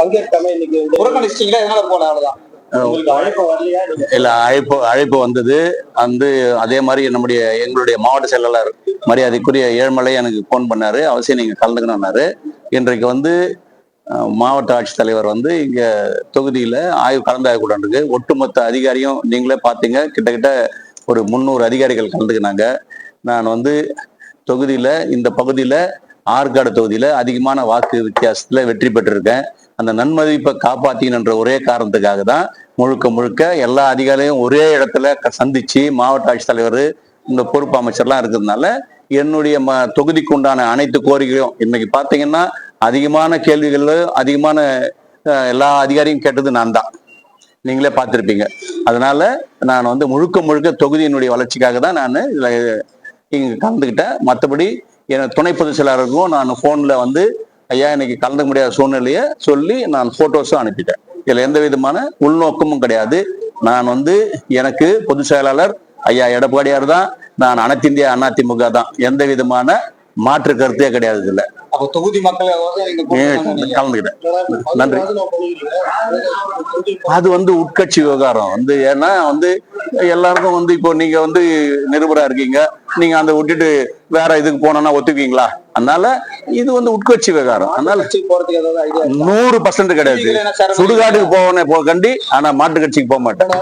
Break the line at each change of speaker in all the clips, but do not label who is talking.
பங்கேற்காம இன்னைக்கு புறக்கணிச்சிட்டீங்களா? எதனால போல? அவ்வளவுதான்.
இல்ல, அழைப்பு வந்தது. அதே மாதிரி எங்களுடைய மாவட்ட செயலாளர் மரியாதைக்குரிய ஏழுமலை எனக்கு போன் பண்ணாரு. அவசியம் நீங்க கலந்துக்கணும்னாரு. இன்றைக்கு மாவட்ட ஆட்சித்தலைவர் இங்க தொகுதியில கலந்தாய்வு கூட்டம் இருக்கு. ஒட்டுமொத்த அதிகாரியும் நீங்களே பாத்தீங்க, கிட்டத்தட்ட ஒரு 300 அதிகாரிகள் கலந்துக்கினாங்க. நான் தொகுதியில இந்த பகுதியில ஆற்காடு தொகுதியில அதிகமான வாக்கு வித்தியாசத்துல வெற்றி பெற்றிருக்கேன். அந்த நன்மதிப்பை காப்பாத்தின்ற ஒரே காரணத்துக்காக தான் முழுக்க எல்லா அதிகாரியும் ஒரே இடத்துல சந்திச்சு மாவட்ட ஆட்சித்தலைவர் இந்த பொறுப்பு அமைச்சர்லாம் இருக்கிறதுனால என்னுடைய தொகுதிக்கு உண்டான அனைத்து கோரிக்கையும் இன்னைக்கு பாத்தீங்கன்னா அதிகமான கேள்விகள் அதிகமான எல்லா அதிகாரியும் கேட்டது நான் தான். நீங்களே பார்த்திருப்பீங்க. அதனால நான் முழுக்க தொகுதியினுடைய வளர்ச்சிக்காக தான் நான் இதுல இங்க கலந்துக்கிட்டேன். மற்றபடி என் துணை பொதுச் செயலாளருக்கும் நான் போன்ல ஐயா இன்னைக்கு கலந்துக்க முடியாத சூழ்நிலையை சொல்லி நான் போட்டோஸும் அனுப்பிட்டேன். இதுல எந்த விதமான உள்நோக்கமும் கிடையாது. நான் எனக்கு பொதுச் செயலாளர் ஐயா எடப்பாடியார் தான். நான் அனைத்து இந்திய அதிமுக தான். எந்த விதமான மாற்று கருத்தே கிடையாது. இதுல
தொகுதி மக்கள்
கலந்துக்கிட்டேன். நன்றி. அது உட்கட்சி விவகாரம். ஏன்னா எல்லாருக்கும் இப்போ நீங்க நிருபரா இருக்கீங்க, நீங்க விட்டுட்டு வேற இதுக்கு போனோம்னா ஒத்துக்குவீங்களா? அதனால இது உட்கட்சி விவகாரம். அதனால 100% கிடையாது. சுடுகாட்டுக்கு போவனே கண்டி, ஆனா மாட்டு கட்சிக்கு போக மாட்டேன்.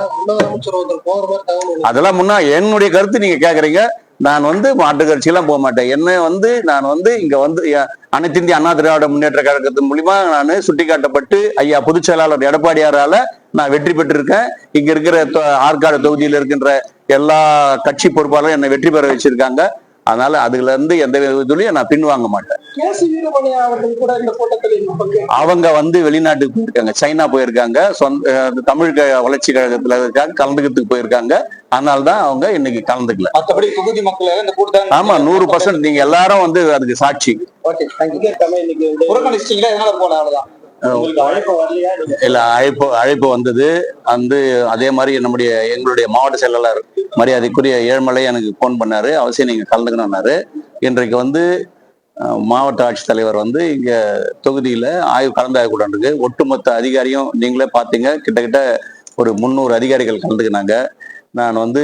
அதெல்லாம் முன்னா என்னுடைய கருத்து நீங்க கேக்குறீங்க. நான் மாட்டு கட்சியெல்லாம் போக மாட்டேன். என்ன நான் இங்க அனைத்து இந்திய அண்ணா திராவிட முன்னேற்ற கழகத்தின் மூலியமா நான் சுட்டிக்காட்டப்பட்டு ஐயா பொதுச் செயலாளர் எடப்பாடியாரால நான் வெற்றி பெற்றிருக்கேன். இங்க இருக்கிற ஆற்காடு தொகுதியில் இருக்கின்ற எல்லா கட்சி பொறுப்பாளரும் என்னை வெற்றி பெற வச்சிருக்காங்க. அதனால அதுல எந்த விதத்துலயும் நான் பின்வாங்க மாட்டேன். அவங்க வெளிநாட்டுக்கு போயிருக்காங்க, சைனா போயிருக்காங்க, தமிழ் வளர்ச்சி கழகத்துல கலந்துக்கிறதுக்கு போயிருக்காங்க. அதனால்தான் அவங்க இன்னைக்கு கலந்துக்கல.
மற்றபடி தொகுதி மக்கள்
ஆமா 100% நீங்க எல்லாரும் அதுக்கு சாட்சி.
புறக்கணிச்சிட்டீங்களா? எதனால போல? அவ்வளவுதான்.
இல்ல, அழைப்பு வந்தது. அதே மாதிரி எங்களுடைய மாவட்ட செயலாளர் மரியாதைக்குரிய ஏழுமலை எனக்கு போன் பண்ணாரு. அவசியம் நீங்க கலந்துக்கணும்னாரு. இன்றைக்கு மாவட்ட ஆட்சித்தலைவர் இங்க தொகுதியில கலந்தாய்வு கூட்டம் இருக்கு. ஒட்டுமொத்த அதிகாரியும் நீங்களே பாத்தீங்க, கிட்டத்தட்ட ஒரு 300 அதிகாரிகள் கலந்துக்கினாங்க. நான்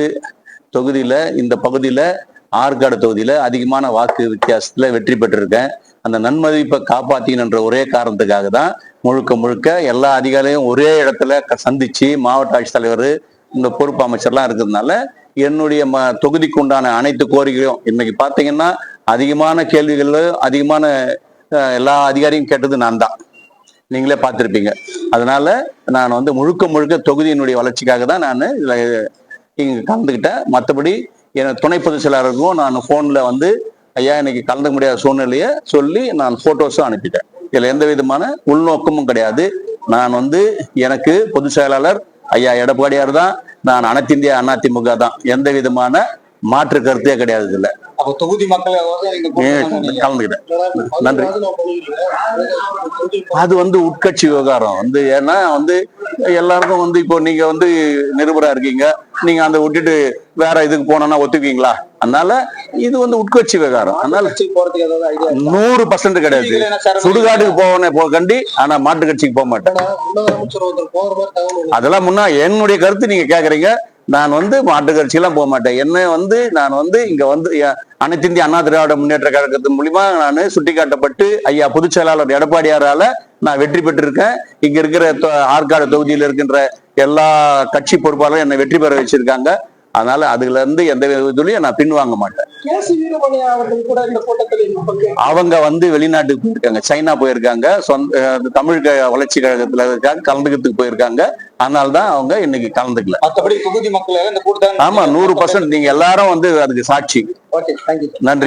தொகுதியில இந்த பகுதியில ஆற்காடு தொகுதியில அதிகமான வாக்கு வித்தியாசத்துல வெற்றி பெற்றிருக்கேன். அந்த நன்மதிப்பை காப்பாத்தின்ற ஒரே காரணத்துக்காக தான் முழுக்க எல்லா அதிகாரியும் ஒரே இடத்துல சந்திச்சு மாவட்ட ஆட்சித்தலைவர் இந்த பொறுப்பு அமைச்சர்லாம் இருக்கிறதுனால என்னுடைய தொகுதிக்கு உண்டான அனைத்து கோரிக்கையும் இன்னைக்கு பாத்தீங்கன்னா அதிகமான கேள்விகள் அதிகமான எல்லா அதிகாரியும் கேட்டது நான் தான். நீங்களே பார்த்திருப்பீங்க. அதனால நான் முழுக்க தொகுதியினுடைய வளர்ச்சிக்காக தான் நான் இதுல இங்க கலந்துக்கிட்டேன். மற்றபடி என் துணை பொதுச் செயலாளருக்கும் நான் போன்ல ஐயா இன்னைக்கு கலந்துக்க முடியாத சூழ்நிலையை சொல்லி நான் போட்டோஸும் அனுப்பிட்டேன். இதுல எந்த விதமான உள்நோக்கமும் கிடையாது. நான் எனக்கு பொதுச் செயலாளர் ஐயா எடப்பாடியார் தான். நான் அனைத்து இந்திய அதிமுக தான். எந்த விதமான மாற்று கருத்தே கிடையாது. இதுல
தொகுதி மக்கள்
கலந்துக்கிட்டேன். நன்றி. அது உட்கட்சி விவகாரம். ஏன்னா எல்லாருக்கும் இப்போ நீங்க நிருபரா இருக்கீங்க, நீங்க விட்டுட்டு வேற இதுக்கு போனோம்னா ஒத்துக்குவீங்களா? அதனால இது உட்கட்சி விவகாரம். அதனால 100% கிடையாது. சுடுகாட்டுக்கு போவனே கண்டி, ஆனா மாட்டு கட்சிக்கு போக மாட்டேன். அதெல்லாம் முன்னா என்னுடைய கருத்து நீங்க கேக்குறீங்க. நான் மாட்டு கட்சியெல்லாம் போக மாட்டேன். என்ன நான் இங்க அனைத்து இந்திய அண்ணா திராவிட முன்னேற்ற கழகத்தின் மூலியமா நான் சுட்டிக்காட்டப்பட்டு ஐயா பொதுச் செயலாளர் எடப்பாடியாரால நான் வெற்றி பெற்றிருக்கேன். இங்க இருக்கிற ஆற்காடு தொகுதியில் இருக்கின்ற எல்லா கட்சி பொறுப்பாளரும் என்னை வெற்றி பெற வச்சிருக்காங்க. அதனால அதுல எந்த விதத்துலயும் நான் பின்வாங்க மாட்டேன். அவங்க வெளிநாட்டுக்கு போயிருக்காங்க, சைனா போயிருக்காங்க, தமிழ் வளர்ச்சி கழகத்துல கலந்துக்கிறதுக்கு போயிருக்காங்க. அதனால்தான் அவங்க இன்னைக்கு கலந்துக்கல.
மற்றபடி தொகுதி மக்கள்
ஆமா 100% நீங்க எல்லாரும் அதுக்கு சாட்சி. நன்றி.